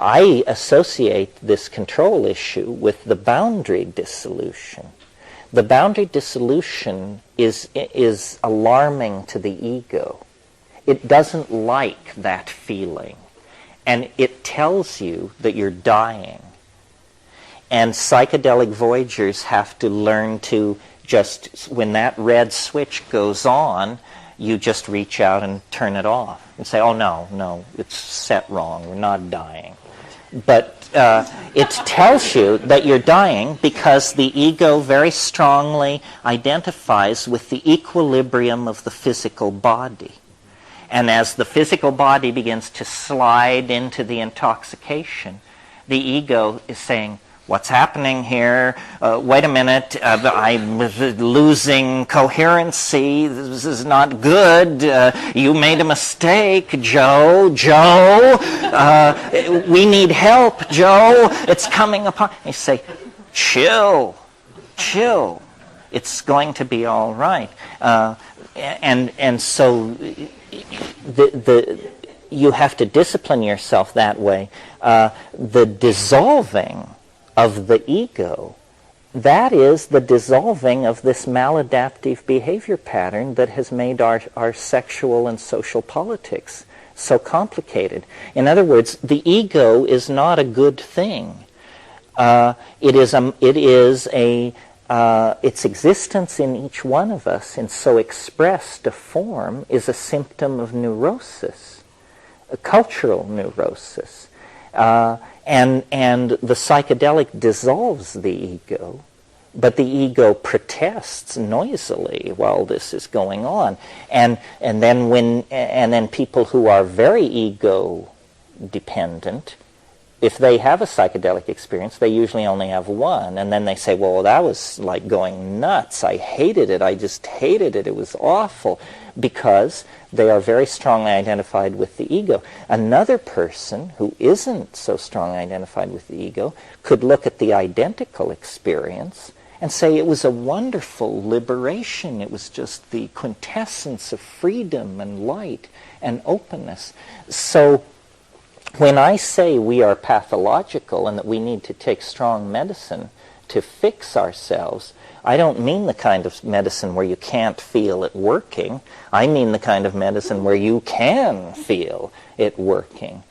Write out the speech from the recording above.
I associate this control issue with the boundary dissolution. The boundary dissolution is alarming to the ego. It doesn't like that feeling, and it tells you that you're dying. And psychedelic voyagers have to learn to just, when that red switch goes on, you just reach out and turn it off and say, oh, no, it's set wrong, we're not dying. But it tells you that you're dying because the ego very strongly identifies with the equilibrium of the physical body. And as the physical body begins to slide into the intoxication, the ego is saying, what's happening here? Wait a minute, I'm losing coherency. This is not good. You made a mistake, Joe. We need help, Joe. It's coming upon. You say, chill. It's going to be all right. And so you have to discipline yourself that way. The dissolving of the ego, that is the dissolving of this maladaptive behavior pattern that has made our sexual and social politics so complicated. In other words, the ego is not a good thing. Its existence in each one of us, in so expressed a form, is a symptom of neurosis, a cultural neurosis. And the psychedelic dissolves the ego, but the ego protests noisily while this is going on. And then people who are very ego dependent, if they have a psychedelic experience, they usually only have one, and then they say, well, that was like going nuts. I hated it. I just hated it. It was awful, because they are very strongly identified with the ego. Another person who isn't so strongly identified with the ego could look at the identical experience and say it was a wonderful liberation. It was just the quintessence of freedom and light and openness. So when I say we are pathological and that we need to take strong medicine to fix ourselves, I don't mean the kind of medicine where you can't feel it working. I mean the kind of medicine where you can feel it working.